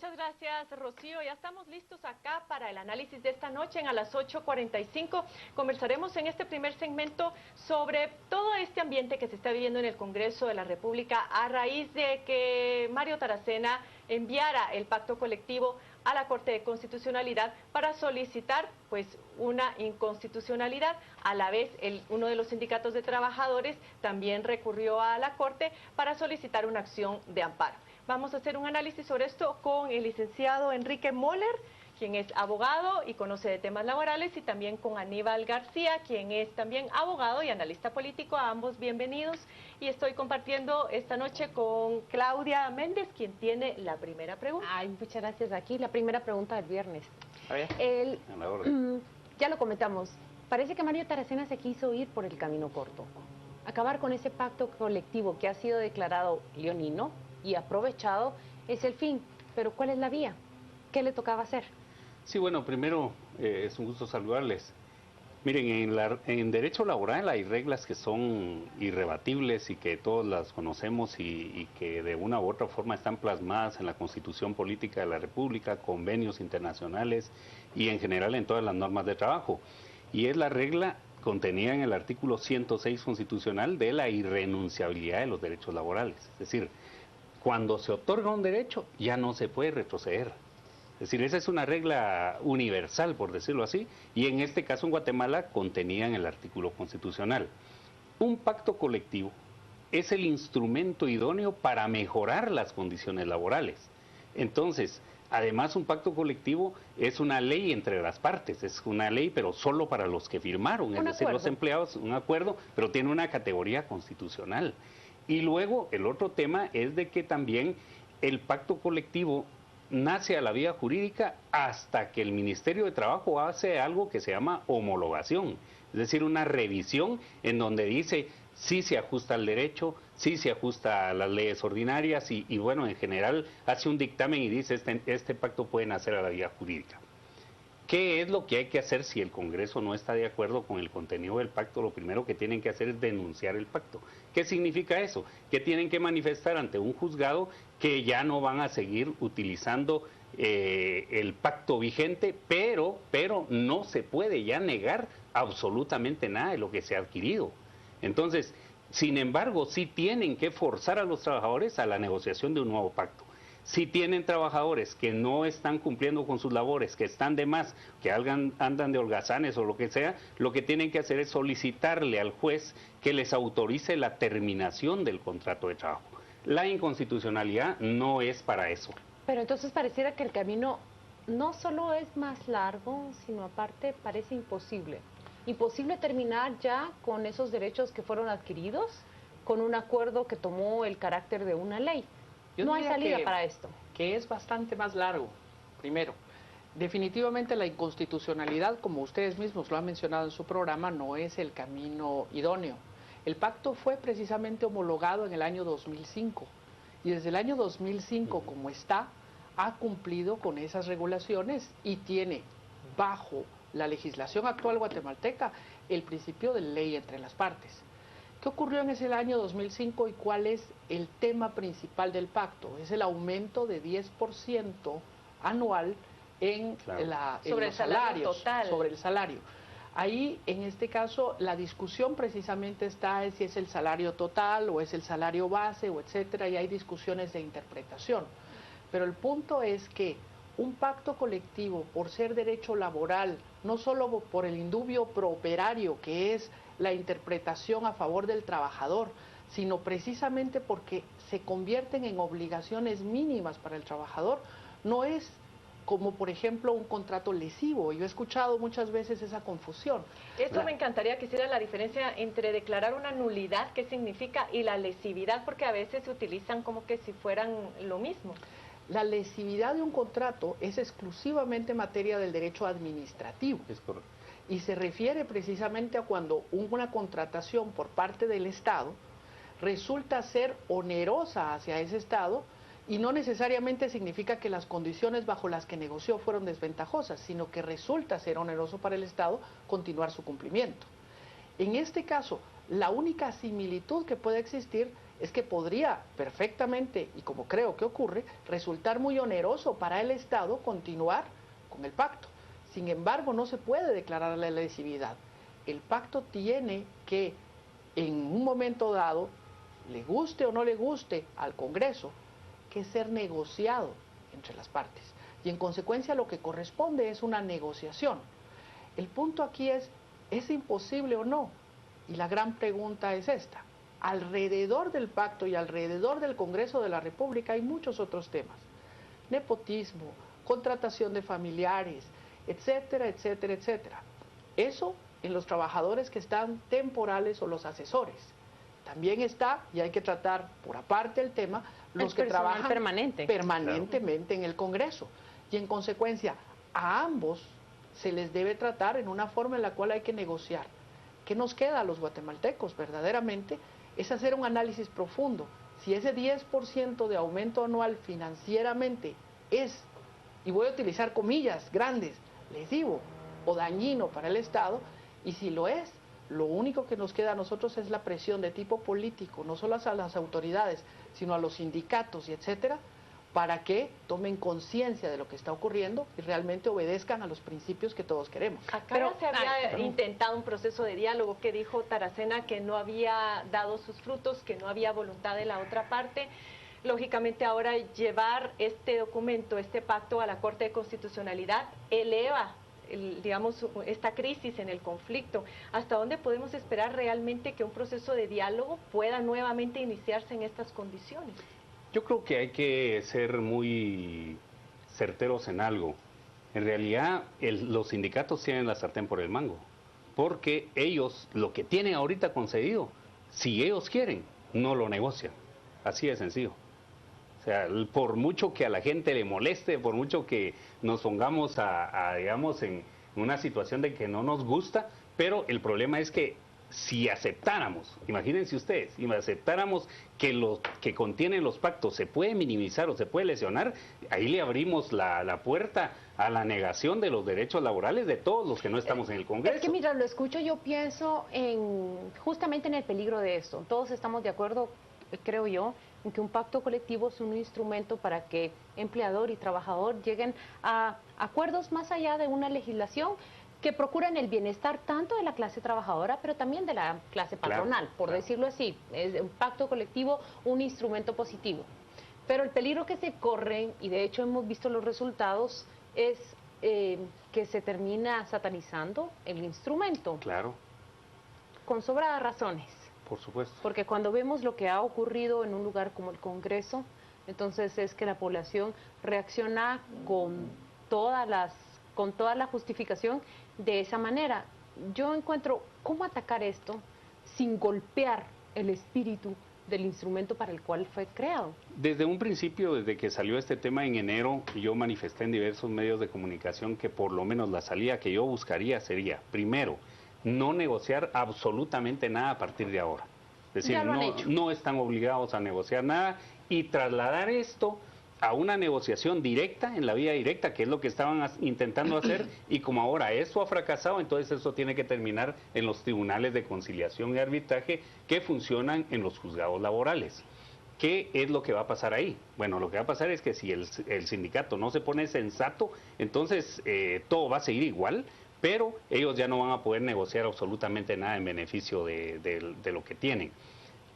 Muchas gracias, Rocío. Ya estamos listos acá para el análisis de esta noche. A las 8:45 conversaremos en este primer segmento sobre todo este ambiente que se está viviendo en el Congreso de la República a raíz de que Mario Taracena enviara el pacto colectivo a la Corte de Constitucionalidad para solicitar pues una inconstitucionalidad. A la vez, uno de los sindicatos de trabajadores también recurrió a la Corte para solicitar una acción de amparo. Vamos a hacer un análisis sobre esto con el licenciado Enrique Moller, quien es abogado y conoce de temas laborales, y también con Aníbal García, quien es también abogado y analista político. A ambos bienvenidos. Y estoy compartiendo esta noche con Claudia Méndez, quien tiene la primera pregunta. Ay, muchas gracias. Aquí la primera pregunta del viernes. A ver, ya lo comentamos. Parece que Mario Taracena se quiso ir por el camino corto. Acabar con ese pacto colectivo que ha sido declarado leonino y aprovechado es el fin. Pero ¿cuál es la vía? ¿Qué le tocaba hacer? sí, bueno, primero es un gusto saludarles. Miren, en derecho laboral hay reglas que son irrebatibles y que todos las conocemos y que de una u otra forma están plasmadas en la Constitución Política de la República, convenios internacionales y en general en todas las normas de trabajo. Y es la regla contenida en el artículo 106 constitucional de la irrenunciabilidad de los derechos laborales. Es decir, cuando se otorga un derecho ya no se puede retroceder. Es decir, esa es una regla universal, por decirlo así, y en este caso en Guatemala contenida en el artículo constitucional. Un pacto colectivo es el instrumento idóneo para mejorar las condiciones laborales. Entonces, además un pacto colectivo es una ley entre las partes, es una ley pero solo para los que firmaron, es decir, los empleados, un acuerdo, pero tiene una categoría constitucional. Y luego el otro tema es de que también el pacto colectivo nace a la vía jurídica hasta que el Ministerio de Trabajo hace algo que se llama homologación, es decir, una revisión en donde dice si se ajusta al derecho, si se ajusta a las leyes ordinarias y bueno, en general hace un dictamen y dice este pacto puede nacer a la vía jurídica. ¿Qué es lo que hay que hacer si el Congreso no está de acuerdo con el contenido del pacto? Lo primero que tienen que hacer es denunciar el pacto. ¿Qué significa eso? Que tienen que manifestar ante un juzgado que ya no van a seguir utilizando el pacto vigente, pero no se puede ya negar absolutamente nada de lo que se ha adquirido. Entonces, sin embargo, sí tienen que forzar a los trabajadores a la negociación de un nuevo pacto. Si tienen trabajadores que no están cumpliendo con sus labores, que están de más, que andan de holgazanes o lo que sea, lo que tienen que hacer es solicitarle al juez que les autorice la terminación del contrato de trabajo. La inconstitucionalidad no es para eso. Pero entonces pareciera que el camino no solo es más largo, sino aparte parece imposible. Imposible terminar ya con esos derechos que fueron adquiridos con un acuerdo que tomó el carácter de una ley. No hay salida para esto. Que es bastante más largo. Primero, definitivamente la inconstitucionalidad, como ustedes mismos lo han mencionado en su programa, no es el camino idóneo. El pacto fue precisamente homologado en el año 2005 y desde el año 2005, como está, ha cumplido con esas regulaciones y tiene bajo la legislación actual guatemalteca el principio de ley entre las partes. ¿Qué ocurrió en ese año 2005 y cuál es el tema principal del pacto? Es el aumento de 10% anual en sobre el salario total. Sobre el salario. Ahí, en este caso, la discusión precisamente está en si es el salario total o es el salario base o etcétera, y hay discusiones de interpretación. Pero el punto es que un pacto colectivo, por ser derecho laboral, no solo por el indubio prooperario, que es la interpretación a favor del trabajador, sino precisamente porque se convierten en obligaciones mínimas para el trabajador, no es como por ejemplo un contrato lesivo. Yo he escuchado muchas veces esa confusión. Esto me encantaría que hiciera la diferencia entre declarar una nulidad, qué significa, y la lesividad, porque a veces se utilizan como que si fueran lo mismo. La lesividad de un contrato es exclusivamente materia del derecho administrativo. Es correcto. Y se refiere precisamente a cuando una contratación por parte del Estado resulta ser onerosa hacia ese Estado y no necesariamente significa que las condiciones bajo las que negoció fueron desventajosas, sino que resulta ser oneroso para el Estado continuar su cumplimiento. En este caso, la única similitud que puede existir es que podría perfectamente, y como creo que ocurre, resultar muy oneroso para el Estado continuar con el pacto. Sin embargo, no se puede declarar la lesividad. El pacto tiene que, en un momento dado, le guste o no le guste al Congreso, que ser negociado entre las partes. Y en consecuencia lo que corresponde es una negociación. El punto aquí ¿es imposible o no? Y la gran pregunta es esta. Alrededor del pacto y alrededor del Congreso de la República hay muchos otros temas. Nepotismo, contratación de familiares, etcétera, etcétera, etcétera. Eso en los trabajadores que están temporales o los asesores. También está, y hay que tratar por aparte el tema, los que trabajan permanentemente en el Congreso. Y en consecuencia, a ambos se les debe tratar en una forma en la cual hay que negociar. ¿Qué nos queda a los guatemaltecos verdaderamente? Es hacer un análisis profundo. Si ese 10% de aumento anual financieramente es, y voy a utilizar comillas grandes, lesivo o dañino para el Estado, y si lo es, lo único que nos queda a nosotros es la presión de tipo político, no solo a las autoridades, sino a los sindicatos y etcétera, para que tomen conciencia de lo que está ocurriendo y realmente obedezcan a los principios que todos queremos. Pero se había intentado un proceso de diálogo, que dijo Taracena que no había dado sus frutos, que no había voluntad de la otra parte. Lógicamente ahora llevar este documento, este pacto a la Corte de Constitucionalidad eleva digamos, esta crisis en el conflicto. ¿Hasta dónde podemos esperar realmente que un proceso de diálogo pueda nuevamente iniciarse en estas condiciones? Yo creo que hay que ser muy certeros en algo. En realidad, los sindicatos tienen la sartén por el mango, porque ellos lo que tienen ahorita concedido, si ellos quieren, no lo negocian. Así de sencillo. O sea, por mucho que a la gente le moleste, por mucho que nos pongamos digamos, en una situación de que no nos gusta, pero el problema es que si aceptáramos, imagínense ustedes, si aceptáramos que lo que contienen los pactos se puede minimizar o se puede lesionar, ahí le abrimos la puerta a la negación de los derechos laborales de todos los que no estamos en el Congreso. Es que mira, lo escucho, yo pienso justamente en el peligro de esto. Todos estamos de acuerdo, creo yo, en que un pacto colectivo es un instrumento para que empleador y trabajador lleguen a acuerdos más allá de una legislación que procuran el bienestar tanto de la clase trabajadora, pero también de la clase patronal, por decirlo así. Es un pacto colectivo, un instrumento positivo. Pero el peligro que se corre, y de hecho hemos visto los resultados, es que se termina satanizando el instrumento. Claro. Con sobradas razones. Por supuesto. Porque cuando vemos lo que ha ocurrido en un lugar como el Congreso, entonces es que la población reacciona con toda la justificación de esa manera. Yo encuentro cómo atacar esto sin golpear el espíritu del instrumento para el cual fue creado. Desde un principio, desde que salió este tema en enero, yo manifesté en diversos medios de comunicación que por lo menos la salida que yo buscaría sería, primero, no negociar absolutamente nada a partir de ahora. Es decir, no están obligados a negociar nada y trasladar esto a una negociación directa, en la vía directa, que es lo que estaban intentando hacer, y como ahora esto ha fracasado, entonces eso tiene que terminar en los tribunales de conciliación y arbitraje que funcionan en los juzgados laborales. ¿Qué es lo que va a pasar ahí? Bueno, lo que va a pasar es que si el sindicato no se pone sensato, entonces todo va a seguir igual, pero ellos ya no van a poder negociar absolutamente nada en beneficio de lo que tienen.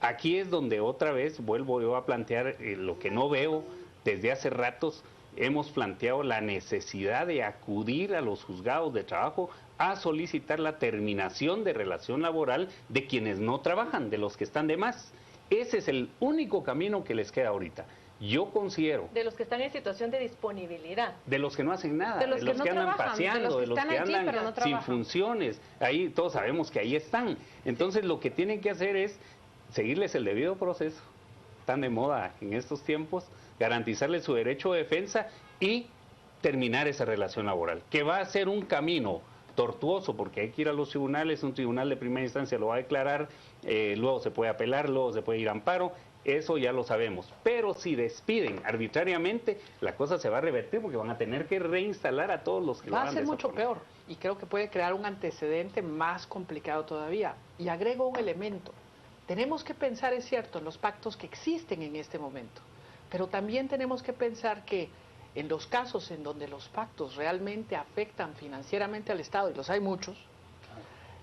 Aquí es donde otra vez vuelvo yo a plantear lo que no veo desde hace ratos. Hemos planteado la necesidad de acudir a los juzgados de trabajo a solicitar la terminación de relación laboral de quienes no trabajan, de los que están de más. Ese es el único camino que les queda ahorita. Yo considero... De los que están en situación de disponibilidad. De los que no hacen nada, de los que andan paseando, de los que andan sin funciones. Ahí todos sabemos que ahí están. Entonces lo que tienen que hacer es seguirles el debido proceso, tan de moda en estos tiempos, garantizarles su derecho de defensa y terminar esa relación laboral, que va a ser un camino tortuoso porque hay que ir a los tribunales, un tribunal de primera instancia lo va a declarar, luego se puede apelar, luego se puede ir a amparo, eso ya lo sabemos, pero si despiden arbitrariamente, la cosa se va a revertir porque van a tener que reinstalar a todos los que lo hagan. Va a ser mucho peor y creo que puede crear un antecedente más complicado todavía. Y agrego un elemento, tenemos que pensar, es cierto, en los pactos que existen en este momento, pero también tenemos que pensar que en los casos en donde los pactos realmente afectan financieramente al Estado, y los hay muchos,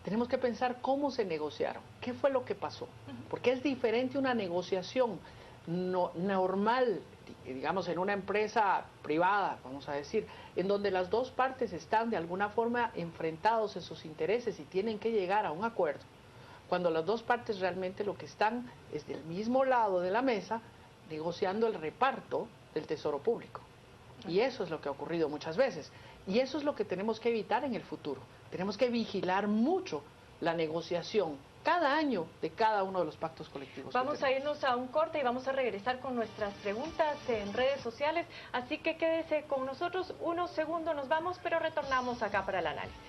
tenemos que pensar cómo se negociaron, qué fue lo que pasó, porque es diferente una negociación normal, digamos en una empresa privada, vamos a decir, en donde las dos partes están de alguna forma enfrentados en sus intereses y tienen que llegar a un acuerdo, cuando las dos partes realmente lo que están es del mismo lado de la mesa negociando el reparto del tesoro público. Y eso es lo que ha ocurrido muchas veces. Y eso es lo que tenemos que evitar en el futuro. Tenemos que vigilar mucho la negociación cada año de cada uno de los pactos colectivos. Vamos a irnos a un corte y vamos a regresar con nuestras preguntas en redes sociales. Así que quédese con nosotros unos segundos, nos vamos, pero retornamos acá para el análisis.